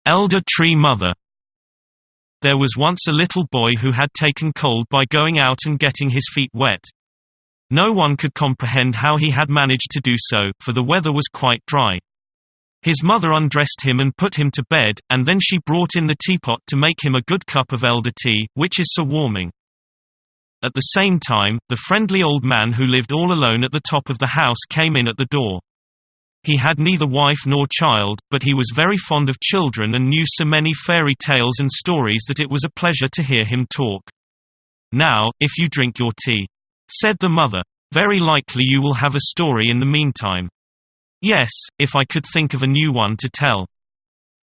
Elder Tree Mother. There was once a little boy who had taken cold by going out and getting his feet wet. No one could comprehend how he had managed to do so, for the weather was quite dry. His mother undressed him and put him to bed, and then she brought in the teapot to make him a good cup of elder tea, which is so warming. At the same time, the friendly old man who lived all alone at the top of the house came in at the door. He had neither wife nor child, but he was very fond of children and knew so many fairy tales and stories that it was a pleasure to hear him talk. "Now, if you drink your tea," said the mother, "very likely you will have a story in the meantime." "Yes, if I could think of a new one to tell,"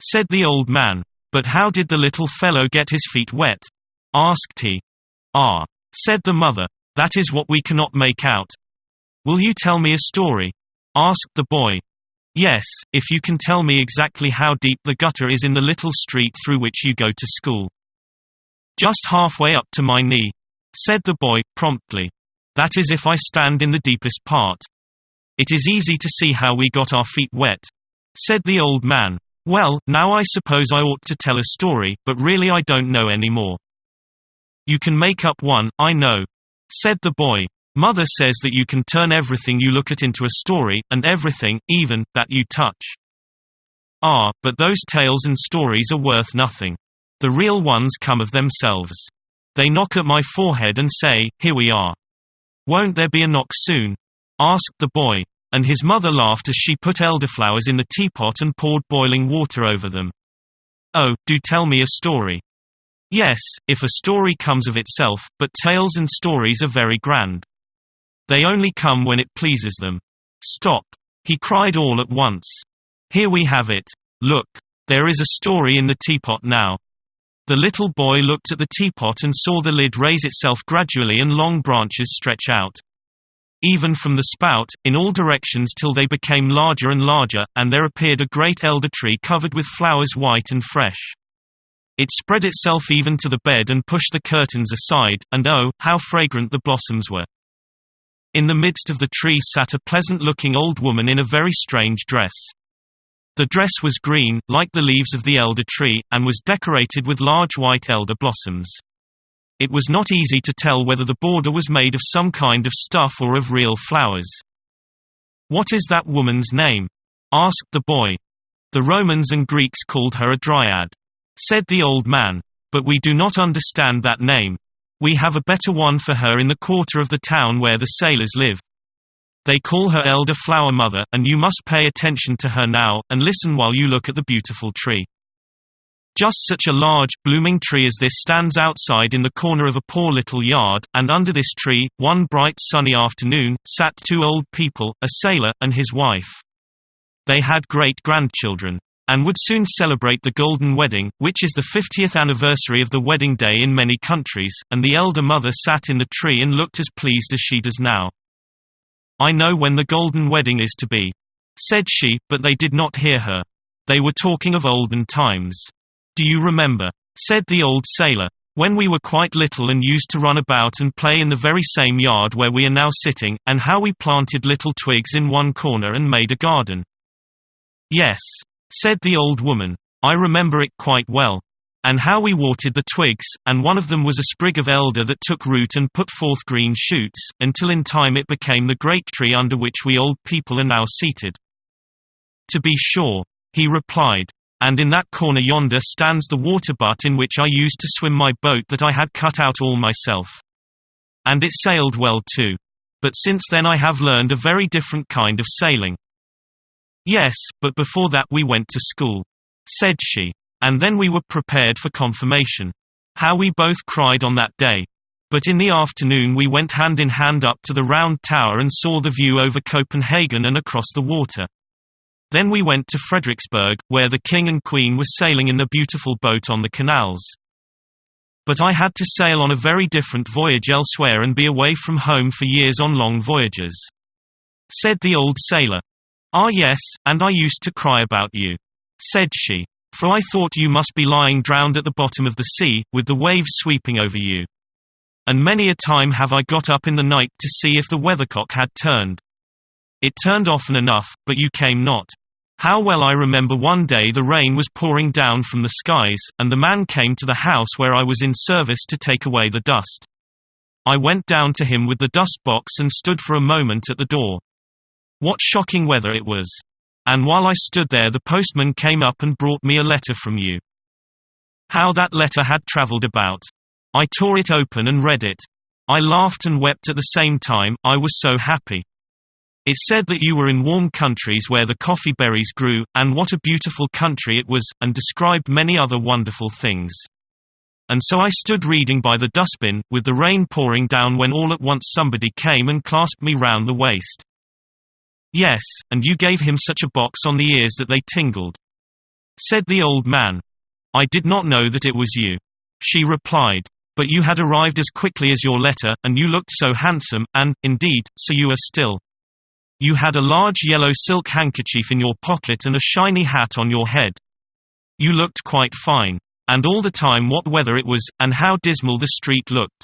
said the old man. "But how did the little fellow get his feet wet?" asked he. "Ah," said the mother, "that is what we cannot make out." "Will you tell me a story?" asked the boy. "Yes, if you can tell me exactly how deep the gutter is in the little street through which you go to school." "Just halfway up to my knee," said the boy, promptly. "That is if I stand in the deepest part. It is easy to see how we got our feet wet," said the old man. "Well, now I suppose I ought to tell a story, but really I don't know any more." "You can make up one, I know," said the boy. "Mother says that you can turn everything you look at into a story, and everything, even, that you touch." "Ah, but those tales and stories are worth nothing. The real ones come of themselves. They knock at my forehead and say, 'Here we are.'" "Won't there be a knock soon?" asked the boy, and his mother laughed as she put elderflowers in the teapot and poured boiling water over them. "Oh, do tell me a story." "Yes, if a story comes of itself, but tales and stories are very grand. They only come when it pleases them." "Stop!" he cried all at once. "Here we have it. Look. There is a story in the teapot now." The little boy looked at the teapot and saw the lid raise itself gradually and long branches stretch out. Even from the spout, in all directions till they became larger and larger, and there appeared a great elder tree covered with flowers white and fresh. It spread itself even to the bed and pushed the curtains aside, and oh, how fragrant the blossoms were. In the midst of the tree sat a pleasant-looking old woman in a very strange dress. The dress was green, like the leaves of the elder tree, and was decorated with large white elder blossoms. It was not easy to tell whether the border was made of some kind of stuff or of real flowers. "What is that woman's name?" asked the boy. "The Romans and Greeks called her a dryad," said the old man. "But we do not understand that name. We have a better one for her in the quarter of the town where the sailors live. They call her Elder Flower Mother, and you must pay attention to her now, and listen while you look at the beautiful tree. Just such a large, blooming tree as this stands outside in the corner of a poor little yard, and under this tree, one bright sunny afternoon, sat two old people, a sailor, and his wife. They had great-grandchildren, and would soon celebrate the golden wedding, which is the 50th anniversary of the wedding day in many countries, and the elder mother sat in the tree and looked as pleased as she does now. "I know when the golden wedding is to be," said she, but they did not hear her. They were talking of olden times. "Do you remember," said the old sailor, "when we were quite little and used to run about and play in the very same yard where we are now sitting, and how we planted little twigs in one corner and made a garden?" "Yes," said the old woman, "I remember it quite well. And how we watered the twigs, and one of them was a sprig of elder that took root and put forth green shoots, until in time it became the great tree under which we old people are now seated." "To be sure," he replied. "And in that corner yonder stands the water butt in which I used to swim my boat that I had cut out all myself. And it sailed well too. But since then I have learned a very different kind of sailing." "Yes, but before that we went to school," said she. "And then we were prepared for confirmation. How we both cried on that day. But in the afternoon we went hand in hand up to the round tower and saw the view over Copenhagen and across the water. Then we went to Frederiksberg, where the king and queen were sailing in the beautiful boat on the canals. But I had to sail on a very different voyage elsewhere and be away from home for years on long voyages," said the old sailor. "Ah yes, and I used to cry about you," said she. "For I thought you must be lying drowned at the bottom of the sea, with the waves sweeping over you. And many a time have I got up in the night to see if the weathercock had turned. It turned often enough, but you came not. How well I remember one day the rain was pouring down from the skies, and the man came to the house where I was in service to take away the dust. I went down to him with the dust box and stood for a moment at the door. What shocking weather it was! And while I stood there, the postman came up and brought me a letter from you. How that letter had travelled about! I tore it open and read it. I laughed and wept at the same time, I was so happy. It said that you were in warm countries where the coffee berries grew, and what a beautiful country it was, and described many other wonderful things. And so I stood reading by the dustbin, with the rain pouring down, when all at once somebody came and clasped me round the waist. Yes, and you gave him such a box on the ears that they tingled. Said the old man. I did not know that it was you. She replied. But you had arrived as quickly as your letter, and you looked so handsome, and, indeed, so you are still. You had a large yellow silk handkerchief in your pocket and a shiny hat on your head. You looked quite fine. And all the time what weather it was, and how dismal the street looked.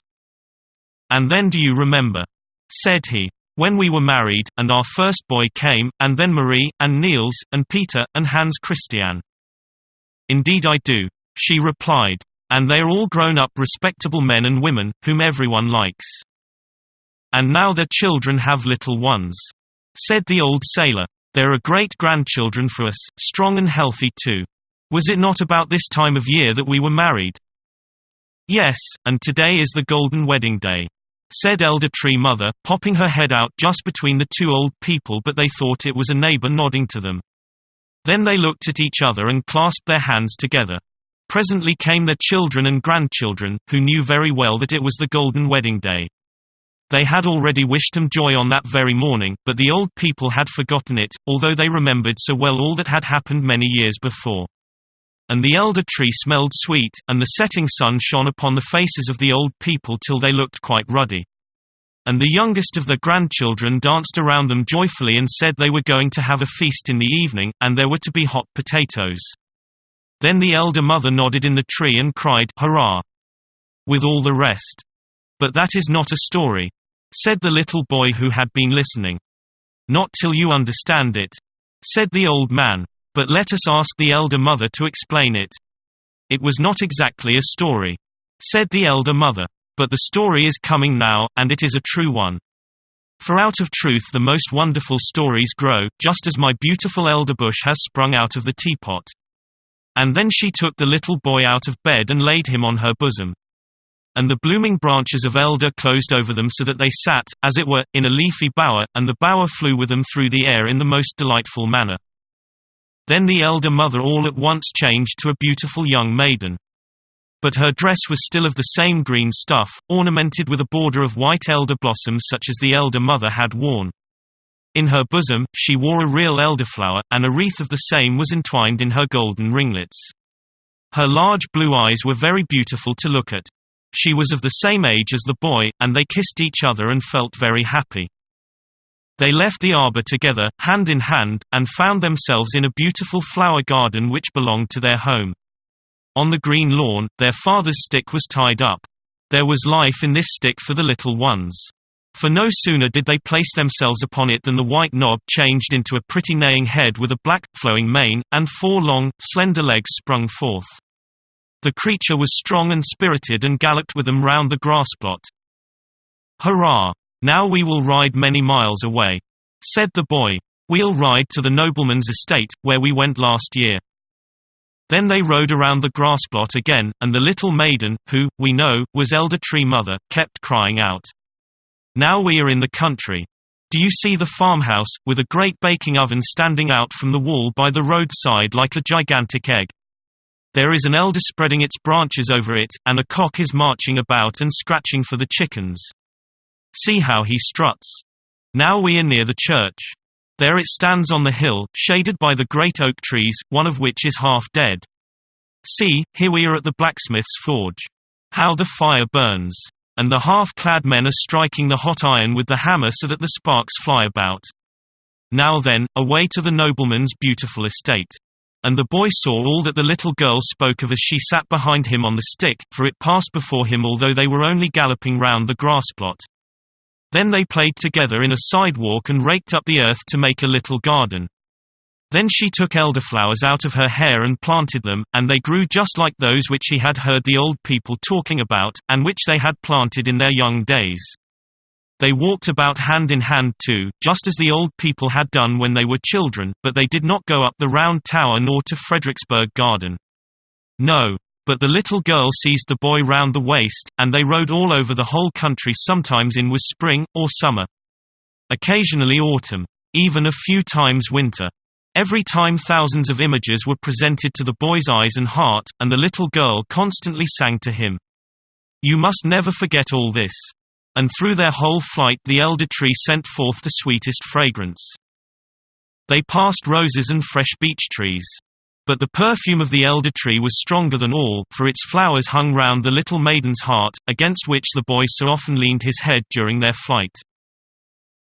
And then do you remember? Said he. When we were married, and our first boy came, and then Marie, and Niels, and Peter, and Hans Christian. Indeed I do, she replied. And they are all grown up respectable men and women, whom everyone likes. And now their children have little ones. Said the old sailor. There are great-grandchildren for us, strong and healthy too. Was it not about this time of year that we were married? Yes, and today is the golden wedding day. Said Elder Tree Mother, popping her head out just between the two old people, but they thought it was a neighbor nodding to them. Then they looked at each other and clasped their hands together. Presently came their children and grandchildren, who knew very well that it was the golden wedding day. They had already wished them joy on that very morning, but the old people had forgotten it, although they remembered so well all that had happened many years before. And the elder tree smelled sweet, and the setting sun shone upon the faces of the old people till they looked quite ruddy. And the youngest of the grandchildren danced around them joyfully and said they were going to have a feast in the evening, and there were to be hot potatoes. Then the elder mother nodded in the tree and cried, "Hurrah!" with all the rest. But that is not a story. Said the little boy who had been listening. Not till you understand it. Said the old man. But let us ask the elder mother to explain it. It was not exactly a story. Said the elder mother. But the story is coming now, and it is a true one. For out of truth the most wonderful stories grow, just as my beautiful elder bush has sprung out of the teapot. And then she took the little boy out of bed and laid him on her bosom. And the blooming branches of elder closed over them so that they sat, as it were, in a leafy bower, and the bower flew with them through the air in the most delightful manner. Then the elder mother all at once changed to a beautiful young maiden. But her dress was still of the same green stuff, ornamented with a border of white elder blossoms such as the elder mother had worn. In her bosom, she wore a real elderflower, and a wreath of the same was entwined in her golden ringlets. Her large blue eyes were very beautiful to look at. She was of the same age as the boy, and they kissed each other and felt very happy. They left the arbor together, hand in hand, and found themselves in a beautiful flower garden which belonged to their home. On the green lawn, their father's stick was tied up. There was life in this stick for the little ones. For no sooner did they place themselves upon it than the white knob changed into a pretty neighing head with a black, flowing mane, and 4 long, slender legs sprung forth. The creature was strong and spirited and galloped with them round the grass plot. "Hurrah! Now we will ride many miles away," said the boy. "We'll ride to the nobleman's estate, where we went last year." Then they rode around the grass plot again, and the little maiden, who, we know, was Elder Tree Mother, kept crying out, "Now we are in the country. Do you see the farmhouse, with a great baking oven standing out from the wall by the roadside like a gigantic egg? There is an elder spreading its branches over it, and a cock is marching about and scratching for the chickens. See how he struts. Now we are near the church. There it stands on the hill, shaded by the great oak trees, one of which is half dead. See, here we are at the blacksmith's forge. How the fire burns! And the half-clad men are striking the hot iron with the hammer so that the sparks fly about. Now then, away to the nobleman's beautiful estate." And the boy saw all that the little girl spoke of as she sat behind him on the stick, for it passed before him although they were only galloping round the grass plot. Then they played together in a sidewalk and raked up the earth to make a little garden. Then she took elderflowers out of her hair and planted them, and they grew just like those which he had heard the old people talking about, and which they had planted in their young days. They walked about hand in hand too, just as the old people had done when they were children, but they did not go up the round tower nor to Fredericksburg Garden. No. But the little girl seized the boy round the waist, and they rode all over the whole country. Sometimes in was spring, or summer. Occasionally autumn. Even a few times winter. Every time thousands of images were presented to the boy's eyes and heart, and the little girl constantly sang to him. You must never forget all this. And through their whole flight the elder tree sent forth the sweetest fragrance. They passed roses and fresh beech trees. But the perfume of the elder tree was stronger than all, for its flowers hung round the little maiden's heart, against which the boy so often leaned his head during their flight.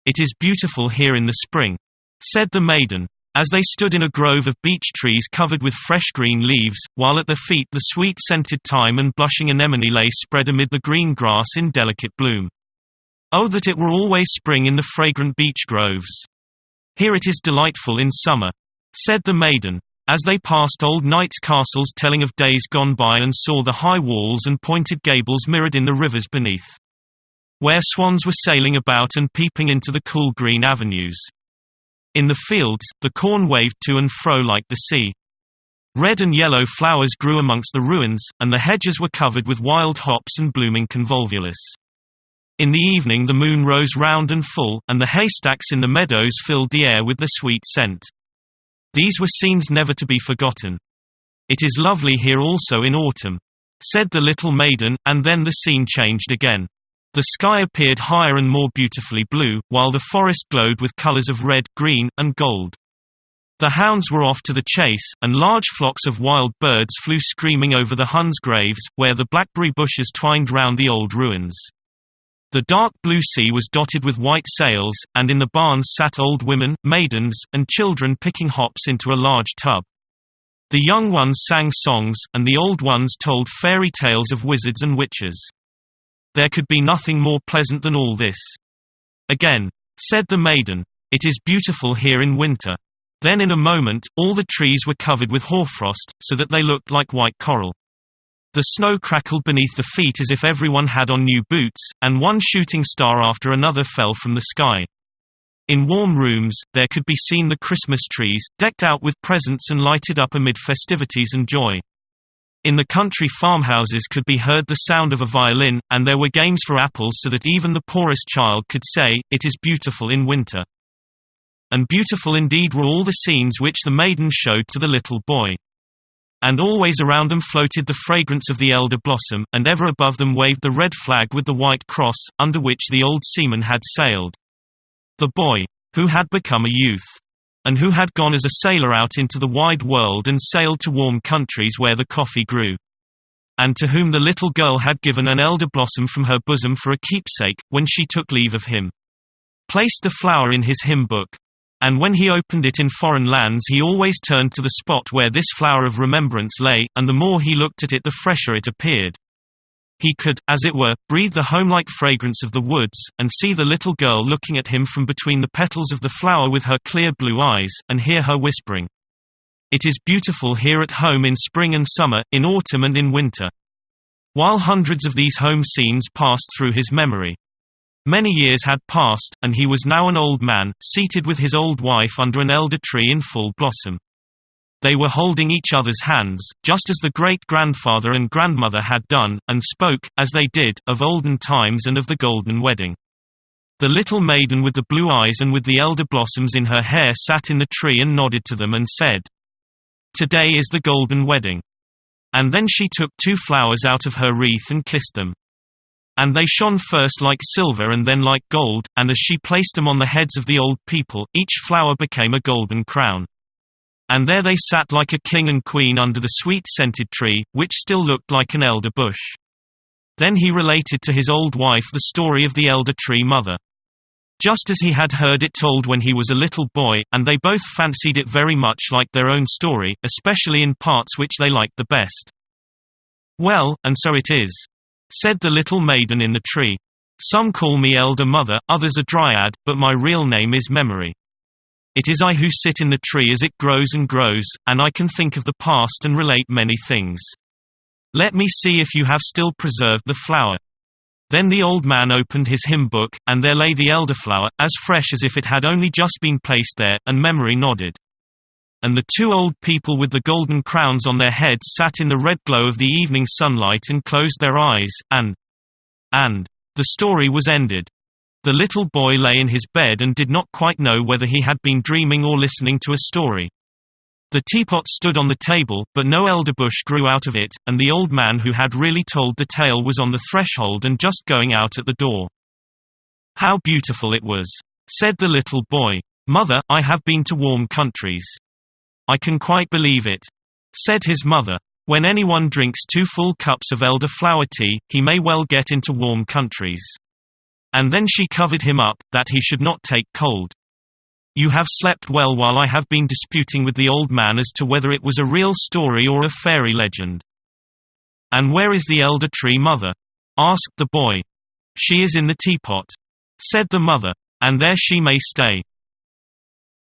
It is beautiful here in the spring, said the maiden, as they stood in a grove of beech trees covered with fresh green leaves, while at their feet the sweet-scented thyme and blushing anemone lay spread amid the green grass in delicate bloom. Oh, that it were always spring in the fragrant beech groves! Here it is delightful in summer, said the maiden, as they passed old knights' castles telling of days gone by and saw the high walls and pointed gables mirrored in the rivers beneath, where swans were sailing about and peeping into the cool green avenues. In the fields, the corn waved to and fro like the sea. Red and yellow flowers grew amongst the ruins, and the hedges were covered with wild hops and blooming convolvulus. In the evening the moon rose round and full, and the haystacks in the meadows filled the air with their sweet scent. These were scenes never to be forgotten. It is lovely here also in autumn, said the little maiden, and then the scene changed again. The sky appeared higher and more beautifully blue, while the forest glowed with colors of red, green, and gold. The hounds were off to the chase, and large flocks of wild birds flew screaming over the Huns' graves, where the blackberry bushes twined round the old ruins. The dark blue sea was dotted with white sails, and in the barns sat old women, maidens, and children picking hops into a large tub. The young ones sang songs, and the old ones told fairy tales of wizards and witches. There could be nothing more pleasant than all this. Again, said the maiden, it is beautiful here in winter. Then in a moment, all the trees were covered with hoarfrost, so that they looked like white coral. The snow crackled beneath the feet as if everyone had on new boots, and one shooting star after another fell from the sky. In warm rooms, there could be seen the Christmas trees, decked out with presents and lighted up amid festivities and joy. In the country farmhouses could be heard the sound of a violin, and there were games for apples so that even the poorest child could say, "It is beautiful in winter." And beautiful indeed were all the scenes which the maiden showed to the little boy. And always around them floated the fragrance of the elder blossom, and ever above them waved the red flag with the white cross, under which the old seaman had sailed. The boy, who had become a youth, and who had gone as a sailor out into the wide world and sailed to warm countries where the coffee grew, and to whom the little girl had given an elder blossom from her bosom for a keepsake, when she took leave of him, placed the flower in his hymn book, and when he opened it in foreign lands he always turned to the spot where this flower of remembrance lay, and the more he looked at it the fresher it appeared. He could, as it were, breathe the homelike fragrance of the woods, and see the little girl looking at him from between the petals of the flower with her clear blue eyes, and hear her whispering, "It is beautiful here at home in spring and summer, in autumn and in winter." While hundreds of these home scenes passed through his memory. Many years had passed, and he was now an old man, seated with his old wife under an elder tree in full blossom. They were holding each other's hands, just as the great-grandfather and grandmother had done, and spoke, as they did, of olden times and of the golden wedding. The little maiden with the blue eyes and with the elder blossoms in her hair sat in the tree and nodded to them and said, "Today is the golden wedding." And then she took 2 flowers out of her wreath and kissed them. And they shone first like silver and then like gold, and as she placed them on the heads of the old people, each flower became a golden crown. And there they sat like a king and queen under the sweet-scented tree, which still looked like an elder bush. Then he related to his old wife the story of the elder tree mother, just as he had heard it told when he was a little boy, and they both fancied it very much like their own story, especially in parts which they liked the best. "Well, and so it is," said the little maiden in the tree. "Some call me Elder Mother, others a Dryad, but my real name is Memory. It is I who sit in the tree as it grows and grows, and I can think of the past and relate many things. Let me see if you have still preserved the flower." Then the old man opened his hymn book, and there lay the elderflower, as fresh as if it had only just been placed there, and memory nodded. And the two old people with the golden crowns on their heads sat in the red glow of the evening sunlight and closed their eyes, and the story was ended. The little boy lay in his bed and did not quite know whether he had been dreaming or listening to a story. The teapot stood on the table, but no elderbush grew out of it, and the old man who had really told the tale was on the threshold and just going out at the door. "How beautiful it was," said the little boy. "Mother, I have been to warm countries." "I can quite believe it," said his mother. "When anyone drinks 2 full cups of elderflower tea, he may well get into warm countries." And then she covered him up, that he should not take cold. You have slept well while I have been disputing with the old man as to whether it was a real story or a fairy legend. "And where is the elder tree, mother?" asked the boy. "She is in the teapot," said the mother. "And there she may stay."